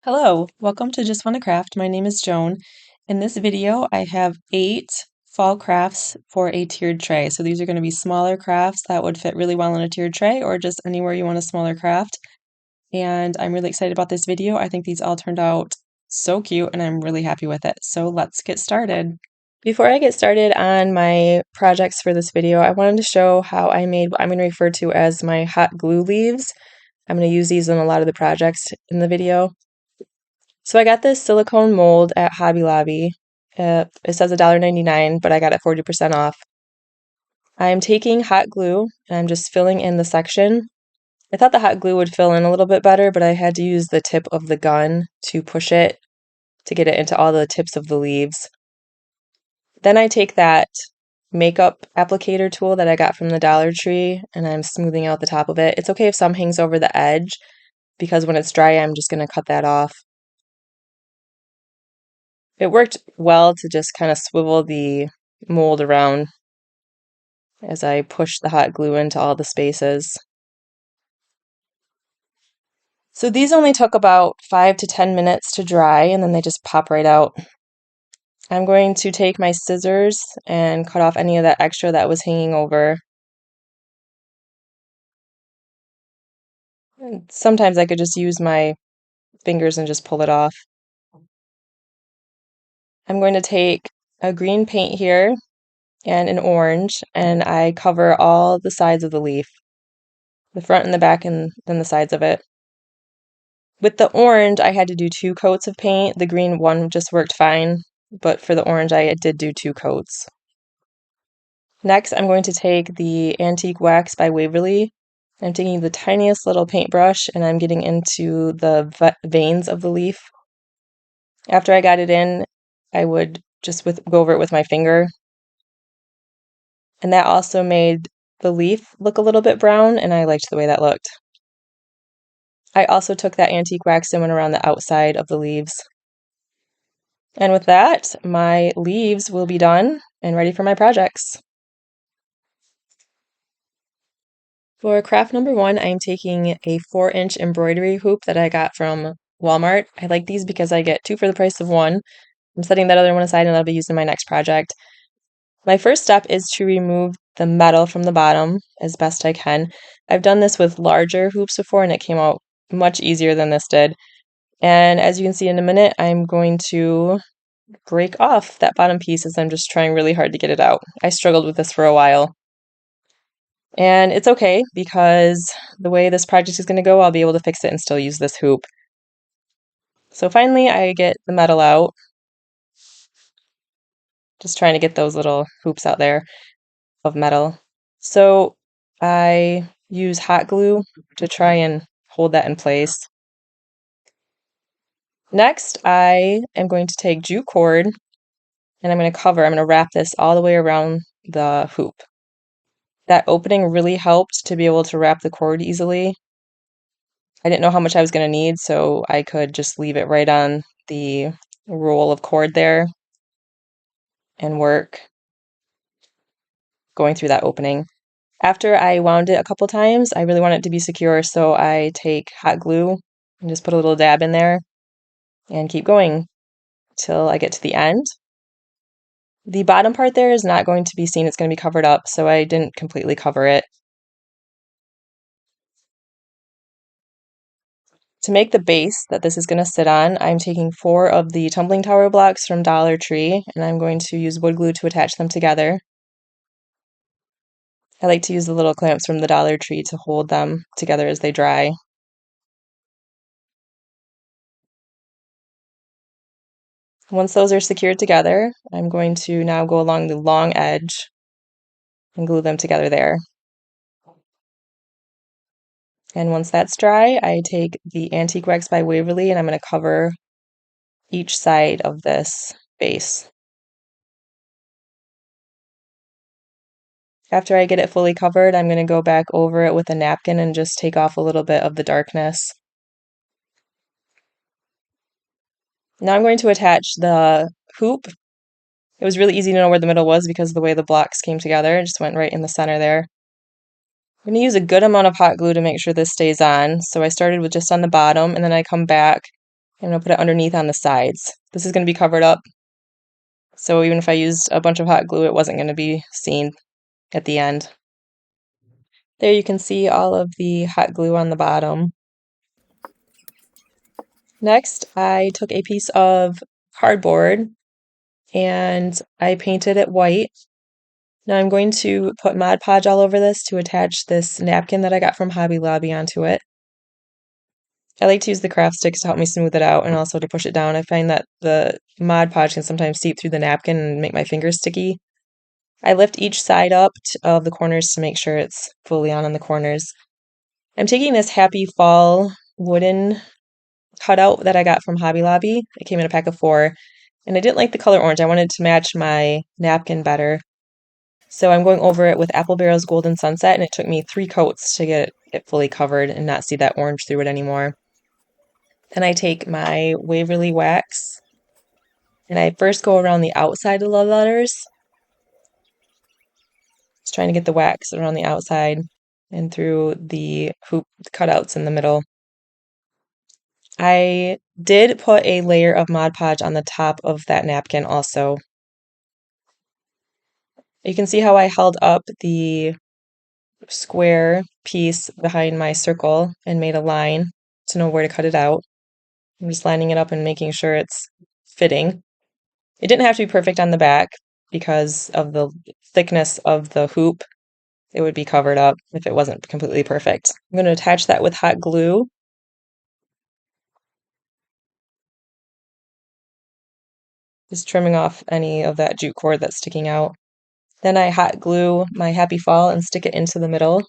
Hello, welcome to Just Wanna Craft. My name is Joan. In this video, I have 8 fall crafts for a tiered tray. So these are going to be smaller crafts that would fit really well in a tiered tray or just anywhere you want a smaller craft. And I'm really excited about this video. I think these all turned out so cute and I'm really happy with it. So let's get started. Before I get started on my projects for this video, I wanted to show how I made what I'm going to refer to as my hot glue leaves. I'm going to use these in a lot of the projects in the video. So I got this silicone mold at Hobby Lobby. It says $1.99, but I got it 40% off. I'm taking hot glue and I'm just filling in the section. I thought the hot glue would fill in a little bit better, but I had to use the tip of the gun to push it to get it into all the tips of the leaves. Then I take that makeup applicator tool that I got from the Dollar Tree and I'm smoothing out the top of it. It's okay if some hangs over the edge because when it's dry, I'm just going to cut that off. It worked well to just kind of swivel the mold around as I pushed the hot glue into all the spaces. So these only took about 5 to 10 minutes to dry and then they just pop right out. I'm going to take my scissors and cut off any of that extra that was hanging over. And sometimes I could just use my fingers and just pull it off. I'm going to take a green paint here and an orange, and I cover all the sides of the leaf, the front and the back and then the sides of it. With the orange, I had to do 2 coats of paint. The green one just worked fine, but for the orange, I did do 2 coats. Next, I'm going to take the Antique Wax by Waverly. I'm taking the tiniest little paintbrush and I'm getting into the veins of the leaf. After I got it in, I would just go over it with my finger. And that also made the leaf look a little bit brown, and I liked the way that looked. I also took that antique wax and went around the outside of the leaves. And with that, my leaves will be done and ready for my projects. For craft number 1, I'm taking a 4-inch embroidery hoop that I got from Walmart. I like these because I get 2 for the price of 1. I'm setting that other one aside and that'll be used in my next project. My first step is to remove the metal from the bottom as best I can. I've done this with larger hoops before and it came out much easier than this did. And as you can see in a minute, I'm going to break off that bottom piece as I'm just trying really hard to get it out. I struggled with this for a while. And it's okay because the way this project is going to go, I'll be able to fix it and still use this hoop. So finally, I get the metal out. Just trying to get those little hoops out there of metal. So I use hot glue to try and hold that in place. Next, I am going to take jute cord and I'm going to wrap this all the way around the hoop. That opening really helped to be able to wrap the cord easily. I didn't know how much I was going to need, so I could just leave it right on the roll of cord there and work going through that opening. After I wound it a couple times, I really want it to be secure, so I take hot glue and just put a little dab in there and keep going till I get to the end. The bottom part there is not going to be seen, it's going to be covered up, so I didn't completely cover it. To make the base that this is going to sit on, I'm taking 4 of the tumbling tower blocks from Dollar Tree, and I'm going to use wood glue to attach them together. I like to use the little clamps from the Dollar Tree to hold them together as they dry. Once those are secured together, I'm going to now go along the long edge and glue them together there. And once that's dry, I take the Antique Wax by Waverly and I'm going to cover each side of this base. After I get it fully covered, I'm going to go back over it with a napkin and just take off a little bit of the darkness. Now I'm going to attach the hoop. It was really easy to know where the middle was because of the way the blocks came together. It just went right in the center there. I'm going to use a good amount of hot glue to make sure this stays on. So I started with just on the bottom and then I come back I'm going to put it underneath on the sides. This is going to be covered up, so even if I used a bunch of hot glue, it wasn't going to be seen at the end. There you can see all of the hot glue on the bottom. Next, I took a piece of cardboard and I painted it white. Now I'm going to put Mod Podge all over this to attach this napkin that I got from Hobby Lobby onto it. I like to use the craft sticks to help me smooth it out and also to push it down. I find that the Mod Podge can sometimes seep through the napkin and make my fingers sticky. I lift each side up of the corners to make sure it's fully on the corners. I'm taking this Happy Fall wooden cutout that I got from Hobby Lobby. It came in a pack of 4, and I didn't like the color orange. I wanted to match my napkin better. So I'm going over it with Apple Barrel's Golden Sunset, and it took me 3 coats to get it fully covered and not see that orange through it anymore. Then I take my Waverly wax, and I first go around the outside of the letters. Just trying to get the wax around the outside and through the hoop cutouts in the middle. I did put a layer of Mod Podge on the top of that napkin also. You can see how I held up the square piece behind my circle and made a line to know where to cut it out. I'm just lining it up and making sure it's fitting. It didn't have to be perfect on the back because of the thickness of the hoop. It would be covered up if it wasn't completely perfect. I'm going to attach that with hot glue. Just trimming off any of that jute cord that's sticking out. Then I hot glue my Happy Fall and stick it into the middle.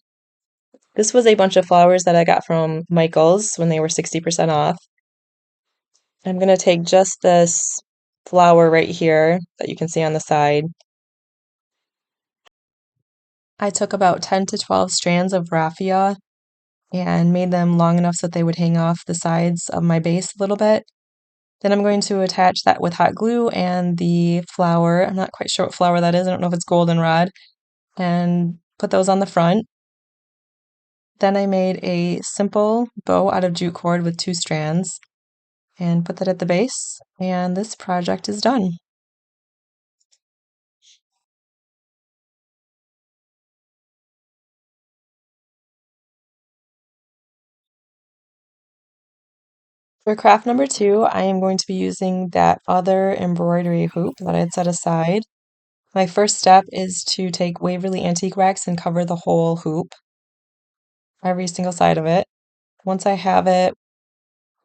This was a bunch of flowers that I got from Michael's when they were 60% off. I'm going to take just this flower right here that you can see on the side. I took about 10 to 12 strands of raffia and made them long enough so that they would hang off the sides of my base a little bit. Then I'm going to attach that with hot glue and the flower. I'm not quite sure what flower that is. I don't know if it's goldenrod. And put those on the front. Then I made a simple bow out of jute cord with 2 strands and put that at the base, and this project is done. For craft number 2, I am going to be using that other embroidery hoop that I had set aside. My first step is to take Waverly Antique Wax and cover the whole hoop, every single side of it. Once I have it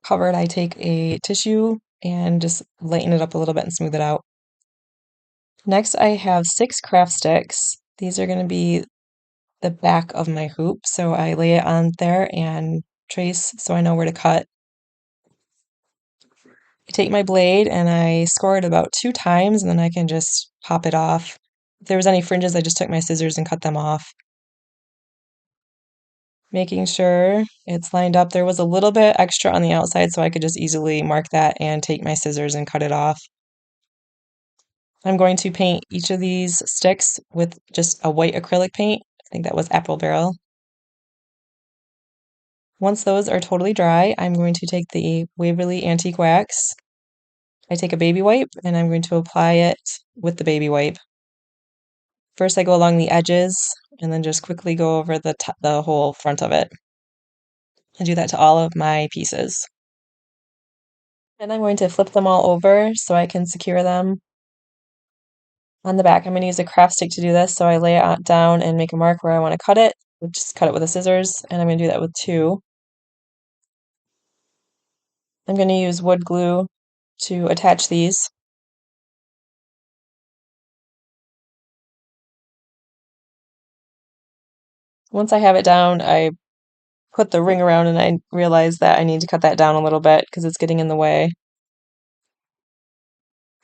covered, I take a tissue and just lighten it up a little bit and smooth it out. Next, I have 6 craft sticks. These are going to be the back of my hoop, so I lay it on there and trace so I know where to cut. I take my blade and I score it about 2 times and then I can just pop it off. If there was any fringes, I just took my scissors and cut them off. Making sure it's lined up. There was a little bit extra on the outside, so I could just easily mark that and take my scissors and cut it off. I'm going to paint each of these sticks with just a white acrylic paint. I think that was Apple Barrel. Once those are totally dry, I'm going to take the Waverly Antique Wax. I take a baby wipe and I'm going to apply it with the baby wipe. First, I go along the edges and then just quickly go over the whole front of it. I do that to all of my pieces. And I'm going to flip them all over so I can secure them. On the back, I'm going to use a craft stick to do this, so I lay it down and make a mark where I want to cut it. Just cut it with the scissors, and I'm going to do that with 2. I'm going to use wood glue to attach these. Once I have it down, I put the ring around and I realize that I need to cut that down a little bit because it's getting in the way.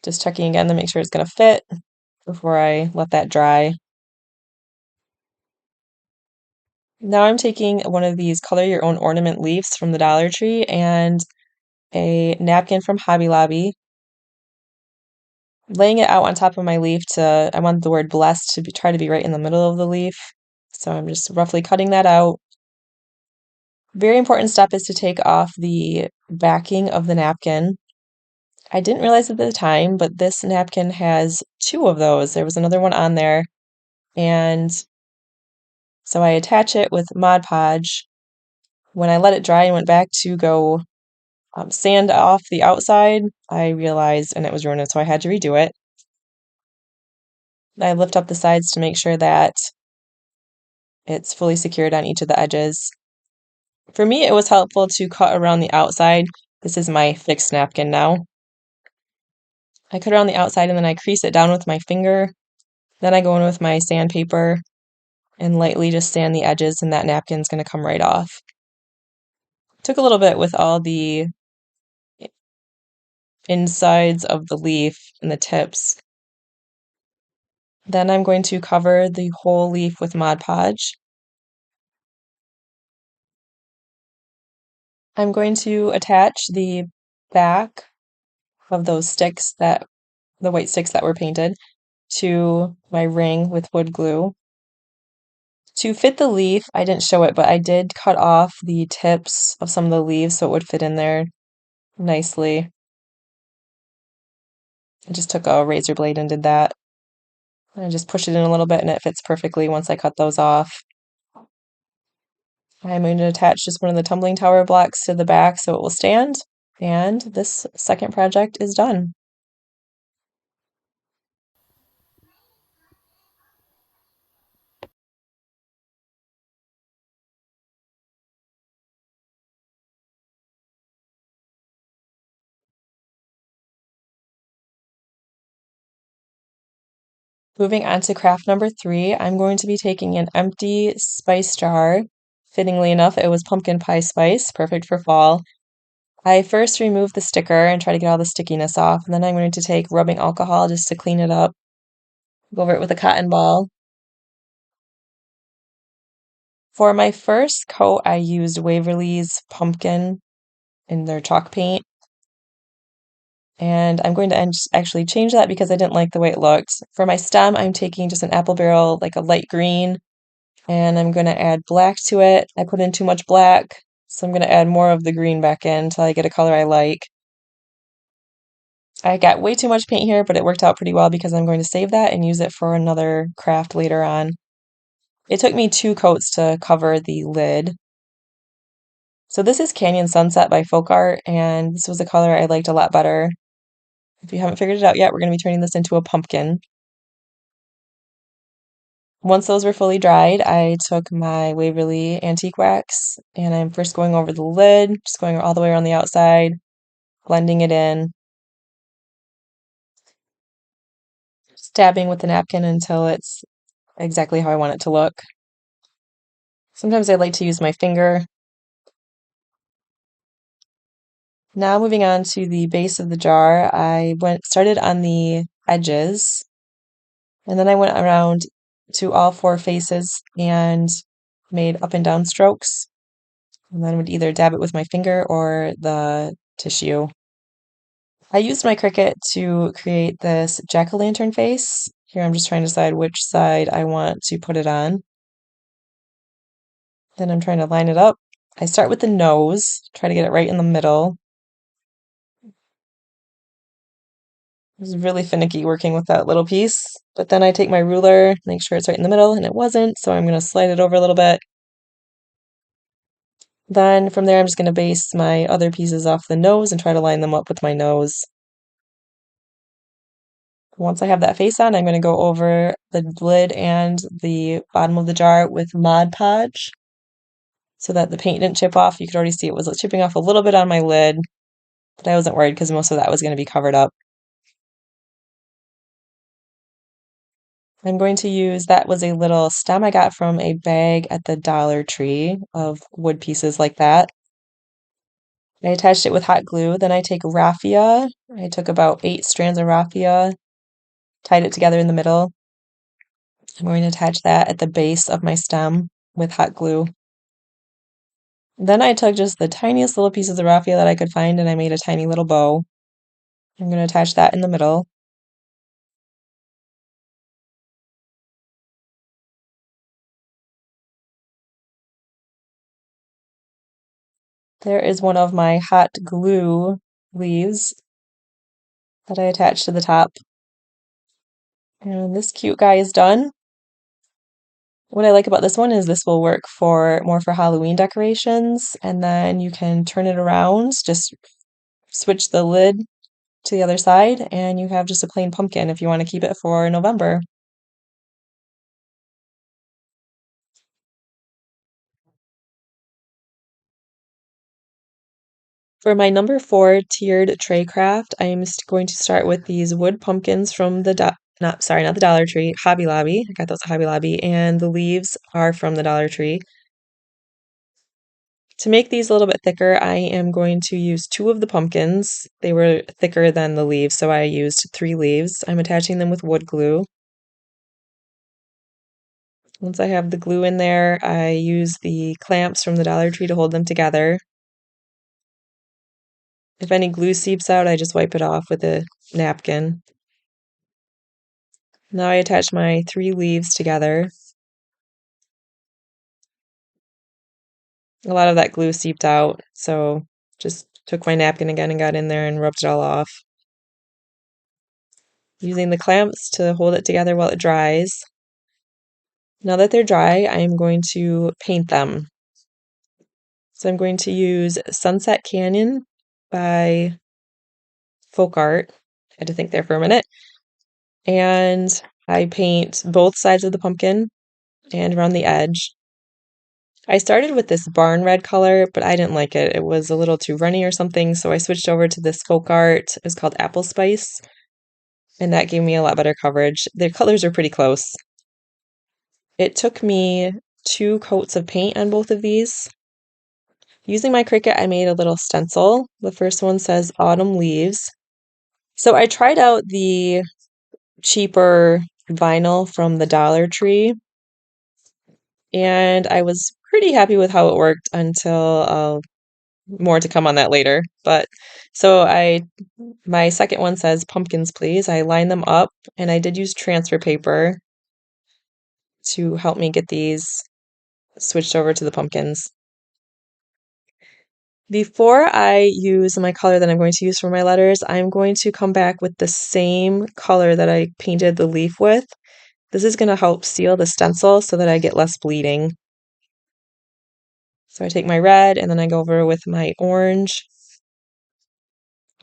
Just checking again to make sure it's going to fit before I let that dry. Now I'm taking one of these color your own ornament leaves from the Dollar Tree and a napkin from Hobby Lobby, laying it out on top of my leaf I want the word blessed to try to be right in the middle of the leaf. So I'm just roughly cutting that out. Very important step is to take off the backing of the napkin. I didn't realize at the time, but this napkin has two of those. There was another one on there, and so I attach it with Mod Podge. When I let it dry and went back to go sand off the outside, I realized, and it was ruined, so I had to redo it. I lift up the sides to make sure that it's fully secured on each of the edges. For me, it was helpful to cut around the outside. This is my fixed napkin now. I cut around the outside and then I crease it down with my finger. Then I go in with my sandpaper and lightly just sand the edges, and that napkin's going to come right off. Took a little bit with all the insides of the leaf and the tips. Then I'm going to cover the whole leaf with Mod Podge. I'm going to attach the back of those sticks, that the white sticks that were painted, to my ring with wood glue. To fit the leaf, I didn't show it, but I did cut off the tips of some of the leaves so it would fit in there nicely. I just took a razor blade and did that. I just push it in a little bit and it fits perfectly once I cut those off. I'm going to attach just one of the tumbling tower blocks to the back so it will stand, and this second project is done. Moving on to craft number 3, I'm going to be taking an empty spice jar. Fittingly enough, it was pumpkin pie spice, perfect for fall. I first remove the sticker and try to get all the stickiness off, and then I'm going to take rubbing alcohol just to clean it up. Go over it with a cotton ball. For my first coat, I used Waverly's pumpkin in their chalk paint, and I'm going to actually change that because I didn't like the way it looked. For my stem, I'm taking just an apple barrel, like a light green, and I'm going to add black to it. I put in too much black, so I'm going to add more of the green back in until I get a color I like. I got way too much paint here, but it worked out pretty well because I'm going to save that and use it for another craft later on. It took me 2 coats to cover the lid. So this is Canyon Sunset by Folk Art, and this was a color I liked a lot better. If you haven't figured it out yet, we're going to be turning this into a pumpkin. Once those were fully dried, I took my Waverly Antique Wax, and I'm first going over the lid, just going all the way around the outside, blending it in, dabbing with the napkin until it's exactly how I want it to look. Sometimes I like to use my finger. Now moving on to the base of the jar, I started on the edges, and then I went around to all 4 faces and made up and down strokes, and then would either dab it with my finger or the tissue. I used my Cricut to create this jack-o'-lantern face. Here I'm just trying to decide which side I want to put it on. Then I'm trying to line it up. I start with the nose, try to get it right in the middle. It was really finicky working with that little piece. But then I take my ruler, make sure it's right in the middle, and it wasn't, so I'm going to slide it over a little bit. Then from there, I'm just going to base my other pieces off the nose and try to line them up with my nose. Once I have that face on, I'm going to go over the lid and the bottom of the jar with Mod Podge so that the paint didn't chip off. You could already see it was chipping off a little bit on my lid, but I wasn't worried because most of that was going to be covered up. I'm going to use, that was a little stem I got from a bag at the Dollar Tree of wood pieces like that. I attached it with hot glue. Then I take raffia. I took about 8 strands of raffia, tied it together in the middle. I'm going to attach that at the base of my stem with hot glue. Then I took just the tiniest little pieces of raffia that I could find and I made a tiny little bow. I'm going to attach that in the middle. There is one of my hot glue leaves that I attached to the top. And this cute guy is done. What I like about this one is this will work for more for Halloween decorations, and then you can turn it around, just switch the lid to the other side, and you have just a plain pumpkin if you want to keep it for November. For my number 4 tiered tray craft, I'm going to start with these wood pumpkins from the not the Dollar Tree, Hobby Lobby. I got those at Hobby Lobby, and the leaves are from the Dollar Tree. To make these a little bit thicker, I am going to use 2 of the pumpkins. They were thicker than the leaves, so I used 3 leaves. I'm attaching them with wood glue. Once I have the glue in there, I use the clamps from the Dollar Tree to hold them together. If any glue seeps out, I just wipe it off with a napkin. Now I attach my 3 leaves together. A lot of that glue seeped out, so just took my napkin again and got in there and rubbed it all off. Using the clamps to hold it together while it dries. Now that they're dry, I'm going to paint them. So I'm going to use Sunset Canyon by Folk Art. I had to think there for a minute. And I paint both sides of the pumpkin and around the edge. I started with this barn red color, but I didn't like it. It was a little too runny or something, so I switched over to this Folk Art. It's called Apple Spice, and that gave me a lot better coverage. The colors are pretty close. It took me 2 coats of paint on both of these. Using my Cricut, I made a little stencil. The first one says Autumn Leaves. So I tried out the cheaper vinyl from the Dollar Tree, and I was pretty happy with how it worked until more to come on that later. But so my second one says Pumpkins Please. I line them up, and I did use transfer paper to help me get these switched over to the pumpkins. Before I use my color that I'm going to use for my letters, I'm going to come back with the same color that I painted the leaf with. This is going to help seal the stencil so that I get less bleeding. So I take my red and then I go over with my orange,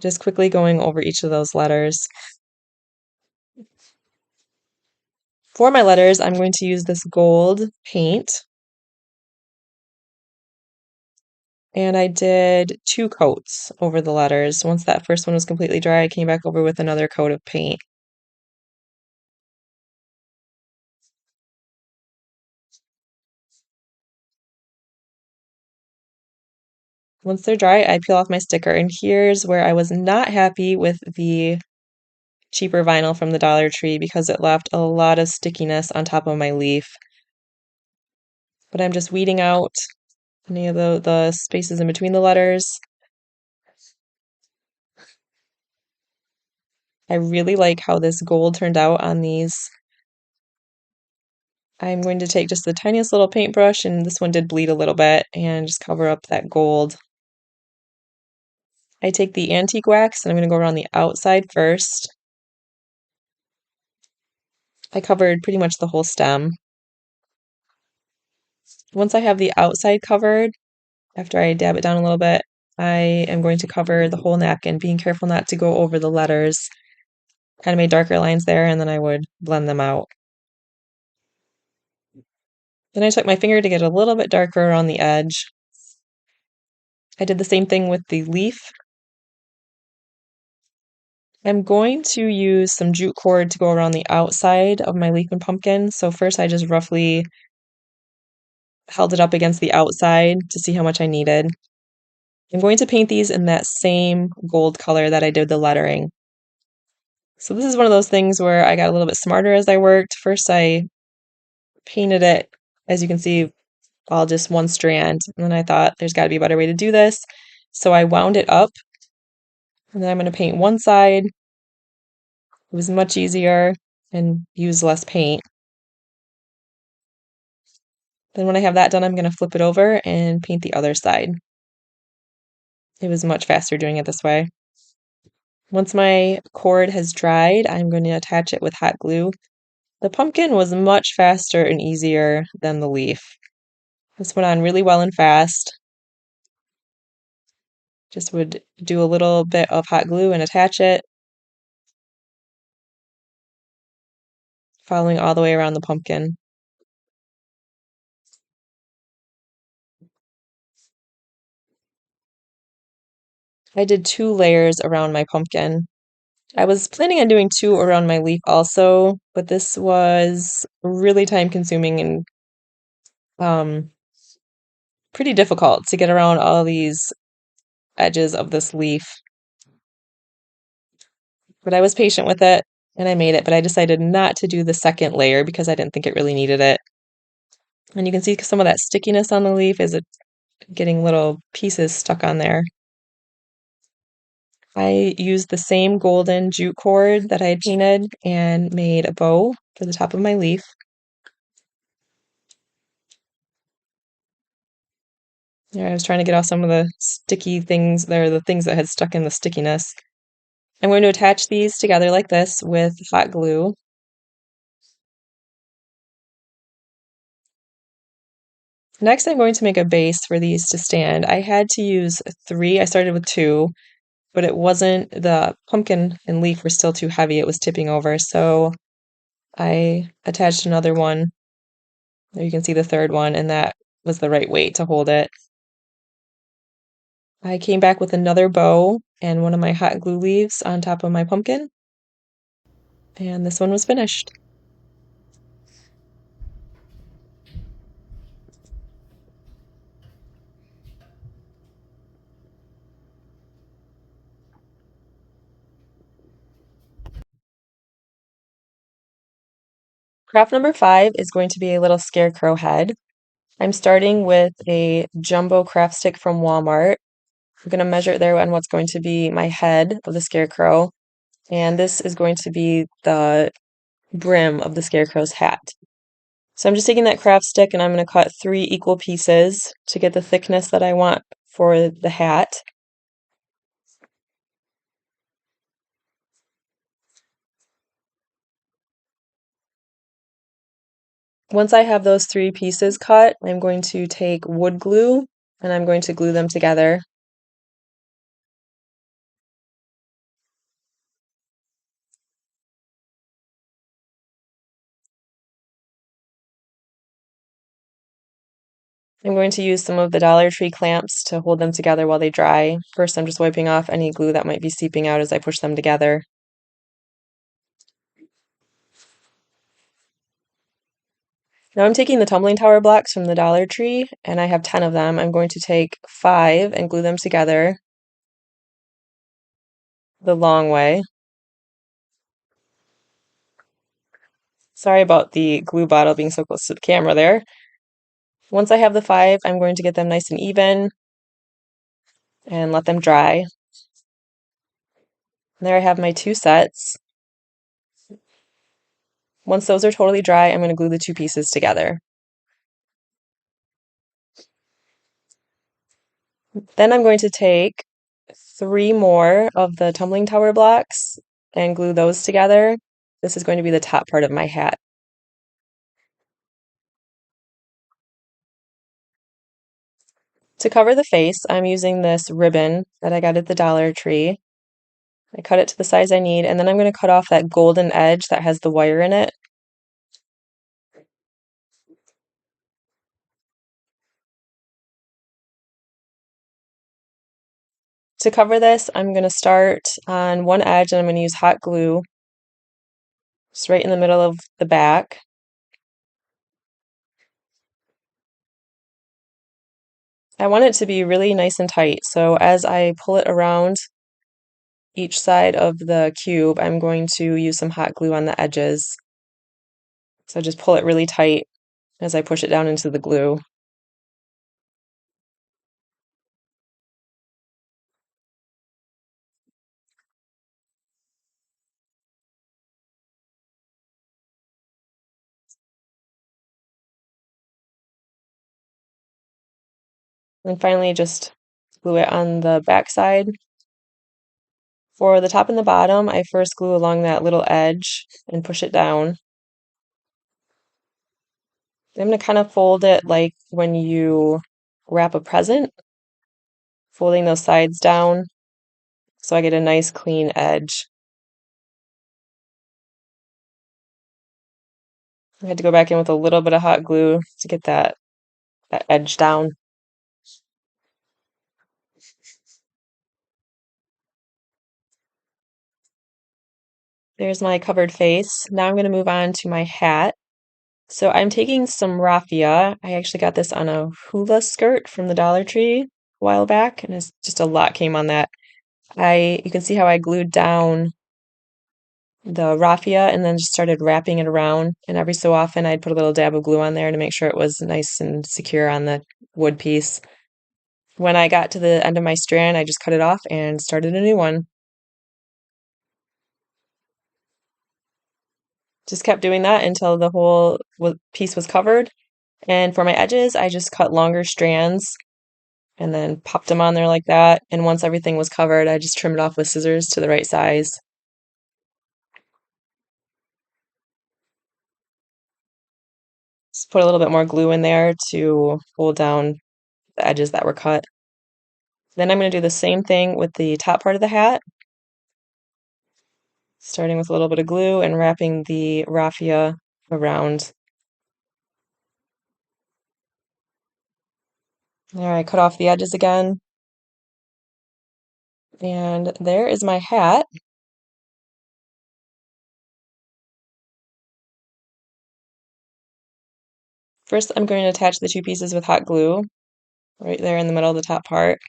just quickly going over each of those letters. For my letters, I'm going to use this gold paint. And I did 2 coats over the letters. Once that first one was completely dry, I came back over with another coat of paint. Once they're dry, I peel off my sticker, and here's where I was not happy with the cheaper vinyl from the Dollar Tree because it left a lot of stickiness on top of my leaf. But I'm just weeding out any of the spaces in between the letters. I really like how this gold turned out on these. I'm going to take just the tiniest little paintbrush, and this one did bleed a little bit, and just cover up that gold. I take the antique wax, and I'm going to go around the outside first. I covered pretty much the whole stem. Once I have the outside covered, after I dab it down a little bit, I am going to cover the whole napkin, being careful not to go over the letters. Kind of made darker lines there, and then I would blend them out. Then I took my finger to get a little bit darker around the edge. I did the same thing with the leaf. I'm going to use some jute cord to go around the outside of my leaf and pumpkin. So first I just roughly held it up against the outside to see how much I needed. I'm going to paint these in that same gold color that I did the lettering. So this is one of those things where I got a little bit smarter as I worked. First I painted it, as you can see, all just one strand. And then I thought there's got to be a better way to do this. So I wound it up, and then I'm going to paint one side. It was much easier and use less paint. Then when I have that done, I'm going to flip it over and paint the other side. It was much faster doing it this way. Once my cord has dried, I'm going to attach it with hot glue. The pumpkin was much faster and easier than the leaf. This went on really well and fast. Just would do a little bit of hot glue and attach it, following all the way around the pumpkin. I did 2 layers around my pumpkin. I was planning on doing 2 around my leaf also, but this was really time consuming and um, pretty difficult to get around all these edges of this leaf. But I was patient with it and I made it, but I decided not to do the second layer because I didn't think it really needed it. And you can see some of that stickiness on the leaf is it getting little pieces stuck on there. I used the same golden jute cord that I had painted and made a bow for the top of my leaf. There, I was trying to get off some of the sticky things there, the things that had stuck in the stickiness. I'm going to attach these together like this with hot glue. Next, I'm going to make a base for these to stand. I had to use 3. I started with 2, but it wasn't, the pumpkin and leaf were still too heavy. It was tipping over, so I attached another one. There you can see the third one, and that was the right weight to hold it. I came back with another bow and one of my hot glue leaves on top of my pumpkin, and this one was finished. Craft number 5 is going to be a little scarecrow head. I'm starting with a jumbo craft stick from Walmart. I'm going to measure it there on what's going to be my head of the scarecrow, and this is going to be the brim of the scarecrow's hat. So I'm just taking that craft stick and I'm going to cut 3 equal pieces to get the thickness that I want for the hat. Once I have those 3 pieces cut, I'm going to take wood glue and I'm going to glue them together. I'm going to use some of the Dollar Tree clamps to hold them together while they dry. First, I'm just wiping off any glue that might be seeping out as I push them together. Now I'm taking the tumbling tower blocks from the Dollar Tree, and I have 10 of them. I'm going to take 5 and glue them together the long way. Sorry about the glue bottle being so close to the camera there. Once I have the 5, I'm going to get them nice and even and let them dry. And there I have my 2 sets. Once those are totally dry, I'm going to glue the 2 pieces together. Then I'm going to take 3 more of the tumbling tower blocks and glue those together. This is going to be the top part of my hat. To cover the face, I'm using this ribbon that I got at the Dollar Tree. I cut it to the size I need, and then I'm going to cut off that golden edge that has the wire in it. To cover this, I'm going to start on one edge and I'm going to use hot glue just right in the middle of the back. I want it to be really nice and tight, so as I pull it around each side of the cube, I'm going to use some hot glue on the edges. So just pull it really tight as I push it down into the glue. And finally just glue it on the back side. For the top and the bottom, I first glue along that little edge and push it down. I'm going to kind of fold it like when you wrap a present, folding those sides down so I get a nice clean edge. I had to go back in with a little bit of hot glue to get that edge down. There's my covered face. Now I'm going to move on to my hat. So I'm taking some raffia. I actually got this on a hula skirt from the Dollar Tree a while back, and it's just a lot came on that. You can see how I glued down the raffia and then just started wrapping it around. And every so often I'd put a little dab of glue on there to make sure it was nice and secure on the wood piece. When I got to the end of my strand, I just cut it off and started a new one. Just kept doing that until the whole piece was covered. And for my edges, I just cut longer strands and then popped them on there like that. And once everything was covered, I just trimmed it off with scissors to the right size. Just put a little bit more glue in there to hold down the edges that were cut. Then I'm going to do the same thing with the top part of the hat, starting with a little bit of glue and wrapping the raffia around. All right, cut off the edges again. And there is my hat. First, I'm going to attach the two pieces with hot glue right there in the middle of the top part.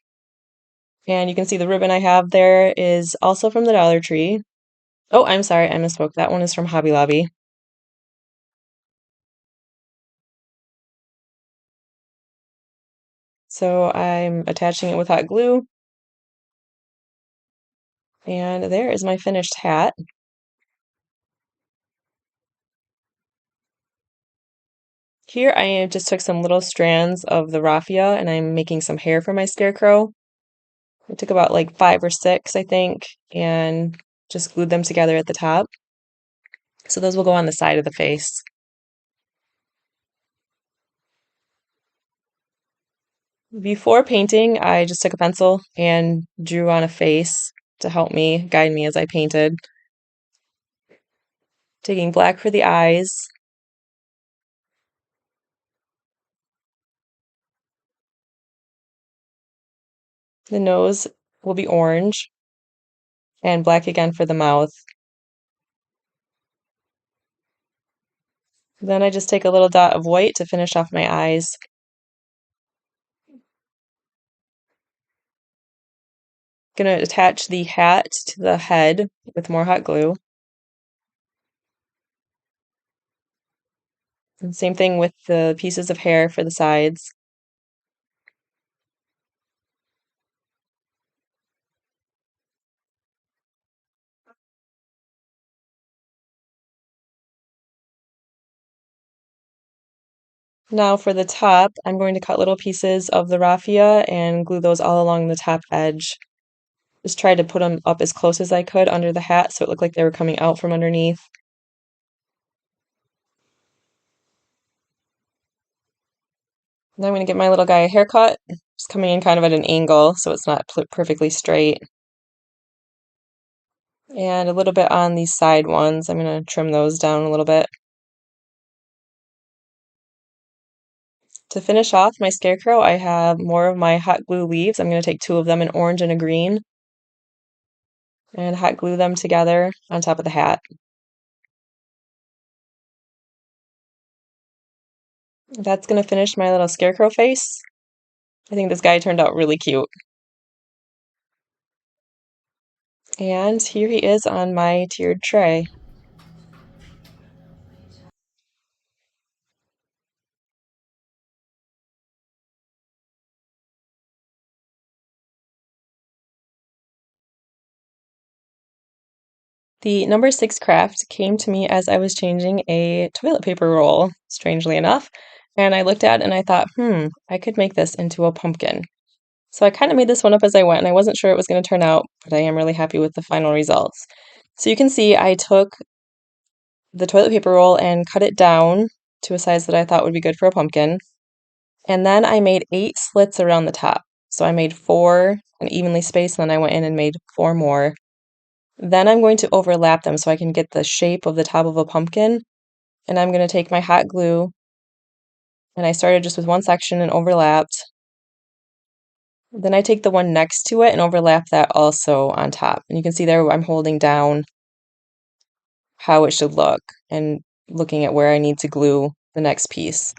And you can see the ribbon I have there is also from the Dollar Tree. Oh, I'm sorry, I misspoke. That one is from Hobby Lobby. So I'm attaching it with hot glue. And there is my finished hat. Here I just took some little strands of the raffia and I'm making some hair for my scarecrow. I took about like 5 or 6, I think, and just glued them together at the top. So those will go on the side of the face. Before painting, I just took a pencil and drew on a face to help me, guide me as I painted. Taking black for the eyes. The nose will be orange, and black again for the mouth. Then I just take a little dot of white to finish off my eyes. Gonna attach the hat to the head with more hot glue. And same thing with the pieces of hair for the sides. Now for the top, I'm going to cut little pieces of the raffia and glue those all along the top edge. Just tried to put them up as close as I could under the hat so it looked like they were coming out from underneath. Now I'm going to give my little guy a haircut. Just coming in kind of at an angle so it's not perfectly straight. And a little bit on these side ones. I'm going to trim those down a little bit. To finish off my scarecrow, I have more of my hot glue leaves. I'm going to take 2 of them, an orange and a green, and hot glue them together on top of the hat. That's going to finish my little scarecrow face. I think this guy turned out really cute. And here he is on my tiered tray. The number 6 craft came to me as I was changing a toilet paper roll, strangely enough, and I looked at it and I thought, I could make this into a pumpkin. So I kind of made this one up as I went, and I wasn't sure it was going to turn out, but I am really happy with the final results. So you can see I took the toilet paper roll and cut it down to a size that I thought would be good for a pumpkin. And then I made 8 slits around the top. So I made 4 and evenly spaced, and then I went in and made 4 more. Then I'm going to overlap them so I can get the shape of the top of a pumpkin. And I'm going to take my hot glue, and I started just with one section and overlapped. Then I take the one next to it and overlap that also on top. And you can see there I'm holding down how it should look and looking at where I need to glue the next piece.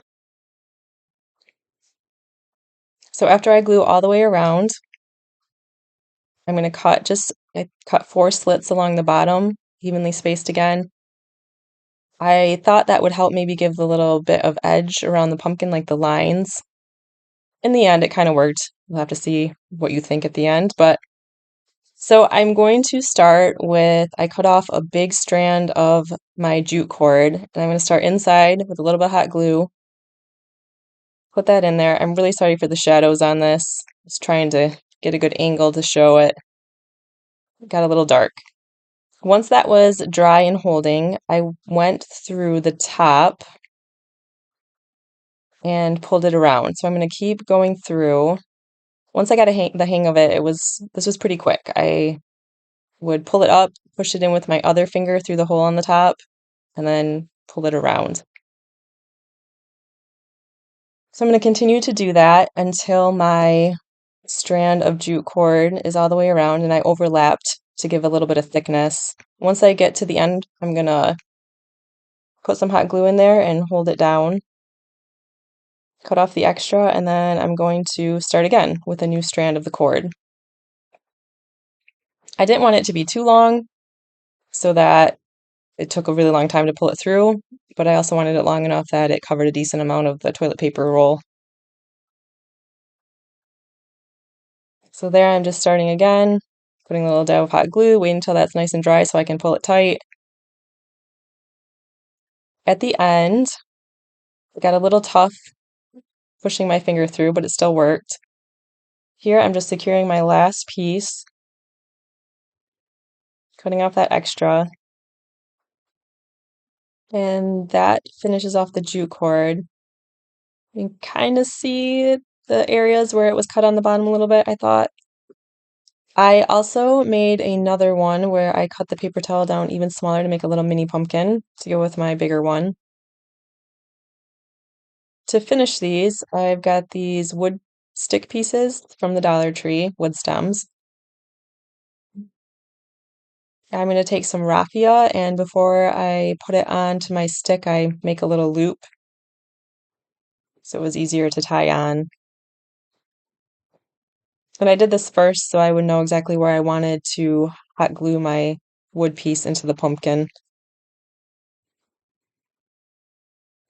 So after I glue all the way around, I'm going to I cut 4 slits along the bottom, evenly spaced again. I thought that would help maybe give a little bit of edge around the pumpkin, like the lines. In the end, it kind of worked. We'll have to see what you think at the end. But so I'm going to start with, I cut off a big strand of my jute cord, and I'm going to start inside with a little bit of hot glue. Put that in there. I'm really sorry for the shadows on this. Just trying to get a good angle to show it. It got a little dark. Once that was dry and holding, I went through the top and pulled it around. So I'm going to keep going through. Once I got the hang of it, this was pretty quick. I would pull it up, push it in with my other finger through the hole on the top, and then pull it around. So I'm going to continue to do that until my strand of jute cord is all the way around and I overlapped to give a little bit of thickness. Once I get to the end, I'm going to put some hot glue in there and hold it down, cut off the extra, and then I'm going to start again with a new strand of the cord. I didn't want it to be too long so that it took a really long time to pull it through, but I also wanted it long enough that it covered a decent amount of the toilet paper roll. So there I'm just starting again, putting a little dab of hot glue, waiting until that's nice and dry so I can pull it tight. At the end, it got a little tough pushing my finger through, but it still worked. Here I'm just securing my last piece, cutting off that extra, and that finishes off the jute cord. You can kind of see the areas where it was cut on the bottom a little bit, I thought. I also made another one where I cut the paper towel down even smaller to make a little mini pumpkin to go with my bigger one. To finish these, I've got these wood stick pieces from the Dollar Tree, wood stems. I'm going to take some raffia, and before I put it onto my stick, I make a little loop so it was easier to tie on. And I did this first so I would know exactly where I wanted to hot glue my wood piece into the pumpkin.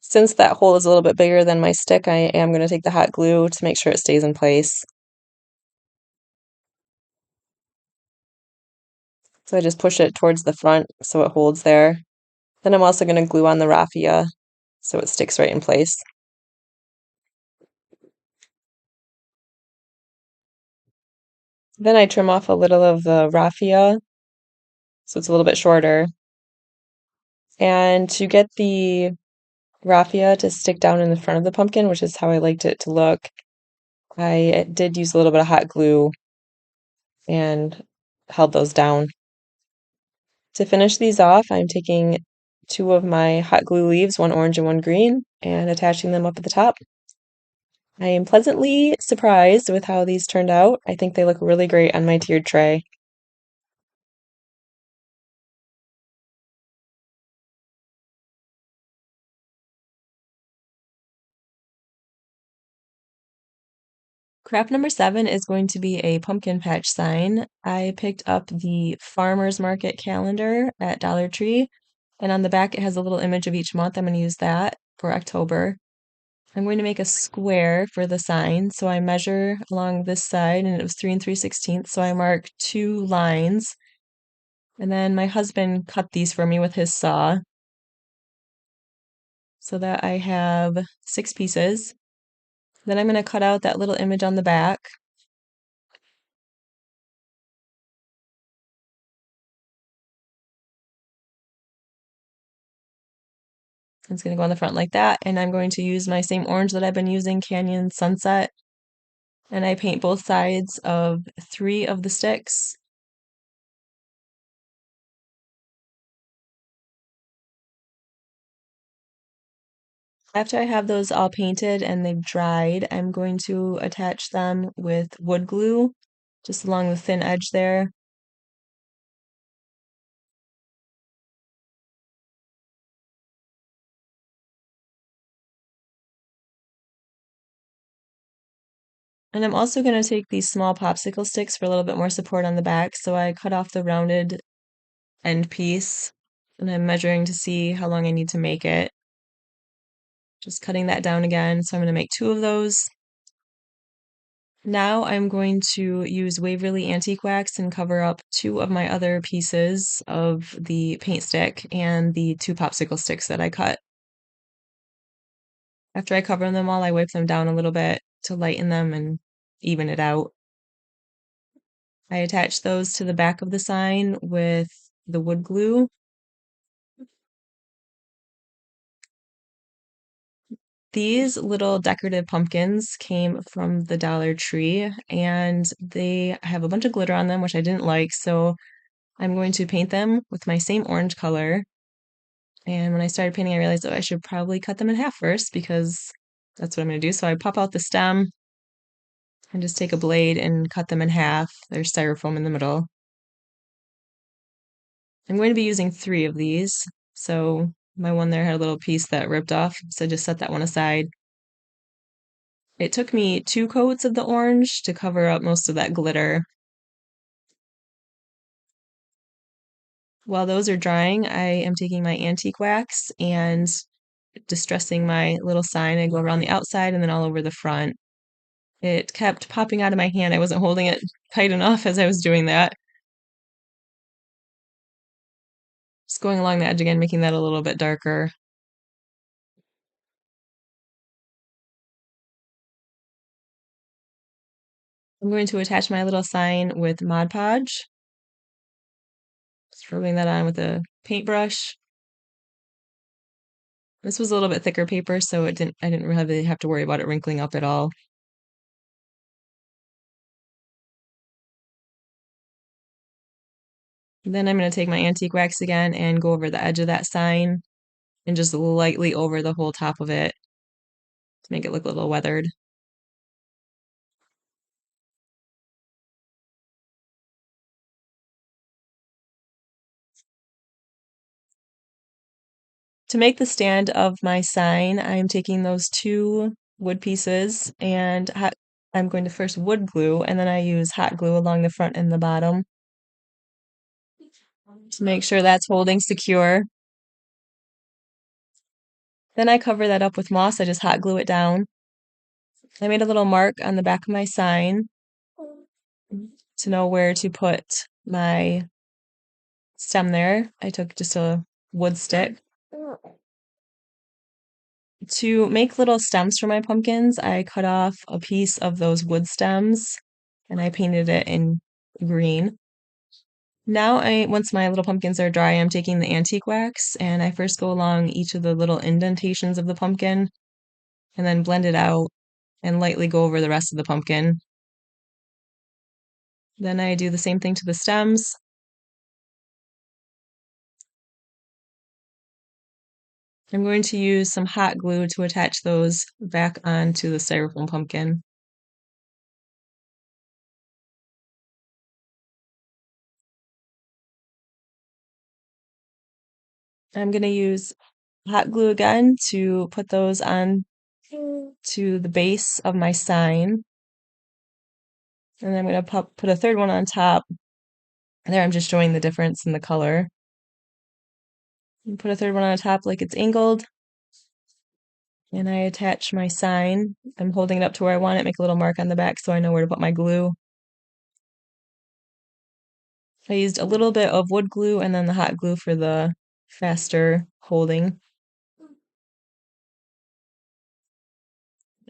Since that hole is a little bit bigger than my stick, I am going to take the hot glue to make sure it stays in place. So I just push it towards the front so it holds there. Then I'm also going to glue on the raffia so it sticks right in place. Then I trim off a little of the raffia so it's a little bit shorter. And to get the raffia to stick down in the front of the pumpkin, which is how I liked it to look, I did use a little bit of hot glue and held those down. To finish these off, I'm taking 2 of my hot glue leaves, one orange and one green, and attaching them up at the top. I am pleasantly surprised with how these turned out. I think they look really great on my tiered tray. Craft number 7 is going to be a pumpkin patch sign. I picked up the Farmer's Market calendar at Dollar Tree, and on the back it has a little image of each month. I'm going to use that for October. I'm going to make a square for the sign, so I measure along this side, and it was 3 3/16, so I mark 2 lines. And then my husband cut these for me with his saw, so that I have 6 pieces. Then I'm going to cut out that little image on the back. It's going to go on the front like that, and I'm going to use my same orange that I've been using, Canyon Sunset, and I paint both sides of 3 of the sticks. After I have those all painted and they've dried, I'm going to attach them with wood glue just along the thin edge there. And I'm also going to take these small popsicle sticks for a little bit more support on the back. So I cut off the rounded end piece and I'm measuring to see how long I need to make it. Just cutting that down again. So I'm going to make 2 of those. Now I'm going to use Waverly Antique Wax and cover up 2 of my other pieces of the paint stick and the 2 popsicle sticks that I cut. After I cover them all, I wipe them down a little bit to lighten them and even it out. I attach those to the back of the sign with the wood glue. These little decorative pumpkins came from the Dollar Tree and they have a bunch of glitter on them, which I didn't like, so I'm going to paint them with my same orange color. And when I started painting, I realized, oh, I should probably cut them in half first because that's what I'm going to do. So I pop out the stem and just take a blade and cut them in half. There's styrofoam in the middle. I'm going to be using 3 of these. So my one there had a little piece that ripped off, so just set that one aside. It took me 2 coats of the orange to cover up most of that glitter. While those are drying, I am taking my antique wax and distressing my little sign. I go around the outside and then all over the front. It kept popping out of my hand. I wasn't holding it tight enough as I was doing that. Just going along the edge again, making that a little bit darker. I'm going to attach my little sign with Mod Podge. Just rubbing that on with a paintbrush. This was a little bit thicker paper, so I didn't really have to worry about it wrinkling up at all. Then I'm going to take my antique wax again and go over the edge of that sign and just lightly over the whole top of it to make it look a little weathered. To make the stand of my sign, I'm taking those 2 wood pieces and I'm going to first wood glue and then I use hot glue along the front and the bottom to make sure that's holding secure. Then I cover that up with moss. I just hot glue it down. I made a little mark on the back of my sign to know where to put my stem there. I took just a wood stick. To make little stems for my pumpkins, I cut off a piece of those wood stems and I painted it in green. Now once my little pumpkins are dry, I'm taking the antique wax and I first go along each of the little indentations of the pumpkin and then blend it out and lightly go over the rest of the pumpkin. Then I do the same thing to the stems. I'm going to use some hot glue to attach those back onto the styrofoam pumpkin. I'm going to use hot glue again to put those on to the base of my sign. And I'm going to put a third one on top. There, I'm just showing the difference in the color. And put a third one on top like it's angled. And I attach my sign. I'm holding it up to where I want it, make a little mark on the back so I know where to put my glue. I used a little bit of wood glue and then the hot glue for the faster holding.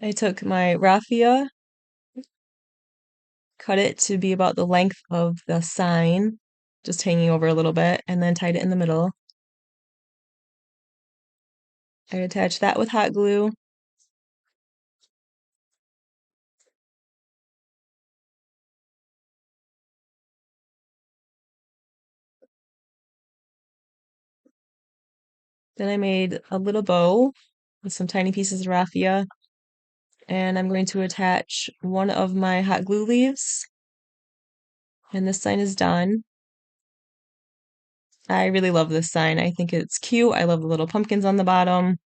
I took my raffia, cut it to be about the length of the sign, just hanging over a little bit, and then tied it in the middle. I attach that with hot glue. Then I made a little bow with some tiny pieces of raffia, and I'm going to attach one of my hot glue leaves, and this sign is done. I really love this sign. I think it's cute. I love the little pumpkins on the bottom,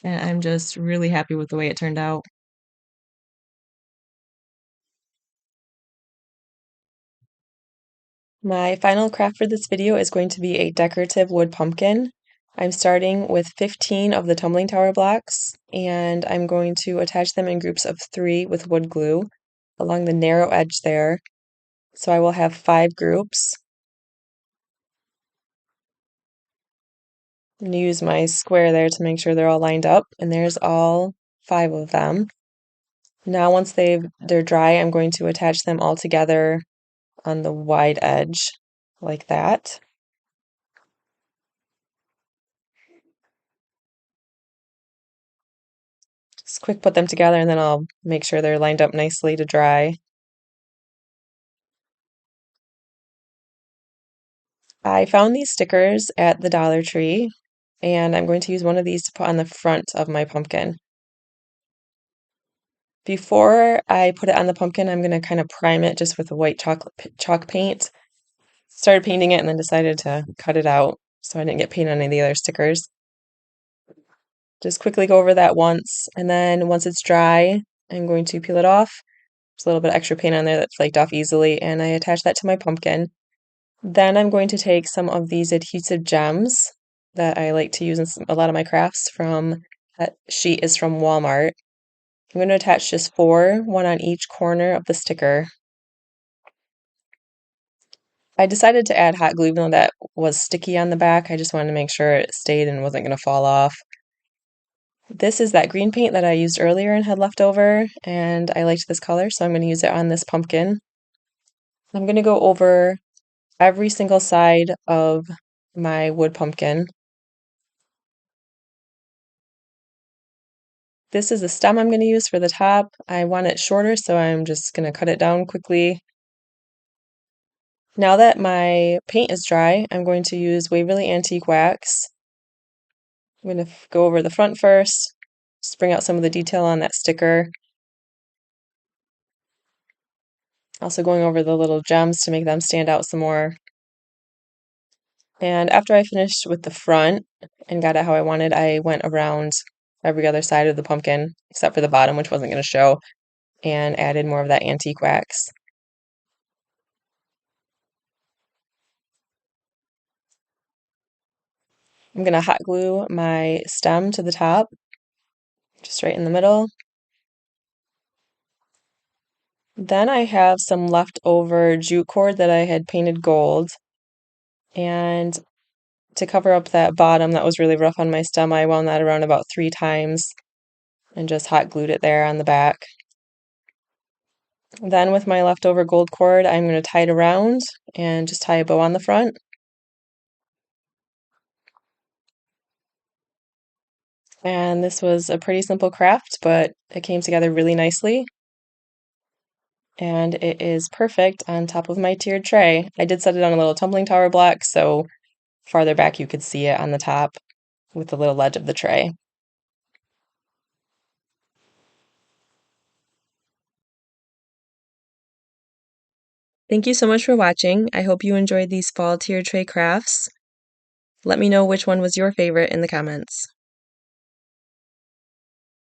and I'm just really happy with the way it turned out. My final craft for this video is going to be a decorative wood pumpkin. I'm starting with 15 of the tumbling tower blocks, and I'm going to attach them in groups of 3 with wood glue along the narrow edge there. So I will have 5 groups. I'm going to use my square there to make sure they're all lined up, and there's all 5 of them. Now once they're dry, I'm going to attach them all together on the wide edge like that. Just quick put them together and then I'll make sure they're lined up nicely to dry. I found these stickers at the Dollar Tree and I'm going to use one of these to put on the front of my pumpkin. Before I put it on the pumpkin, I'm going to kind of prime it just with a white chalk paint. Started painting it and then decided to cut it out so I didn't get paint on any of the other stickers. Just quickly go over that once, and then once it's dry, I'm going to peel it off. There's a little bit of extra paint on there that flaked off easily, and I attach that to my pumpkin. Then I'm going to take some of these adhesive gems that I like to use in a lot of my crafts from, that sheet is from Walmart. I'm going to attach just 4, one on each corner of the sticker. I decided to add hot glue even though that was sticky on the back. I just wanted to make sure it stayed and wasn't going to fall off. This is that green paint that I used earlier and had left over, and I liked this color, so I'm going to use it on this pumpkin. I'm going to go over every single side of my wood pumpkin. This is the stem I'm going to use for the top. I want it shorter, so I'm just going to cut it down quickly. Now that my paint is dry, I'm going to use Waverly Antique Wax. I'm going to go over the front first, just bring out some of the detail on that sticker. Also going over the little gems to make them stand out some more. And after I finished with the front and got it how I wanted, I went around every other side of the pumpkin, except for the bottom, which wasn't going to show, and added more of that antique wax. I'm going to hot glue my stem to the top, just right in the middle. Then I have some leftover jute cord that I had painted gold. And to cover up that bottom that was really rough on my stem, I wound that around about 3 times and just hot glued it there on the back. Then with my leftover gold cord, I'm going to tie it around and just tie a bow on the front. And this was a pretty simple craft, but it came together really nicely. And it is perfect on top of my tiered tray. I did set it on a little tumbling tower block, so farther back you could see it on the top with the little ledge of the tray. Thank you so much for watching. I hope you enjoyed these fall tiered tray crafts. Let me know which one was your favorite in the comments.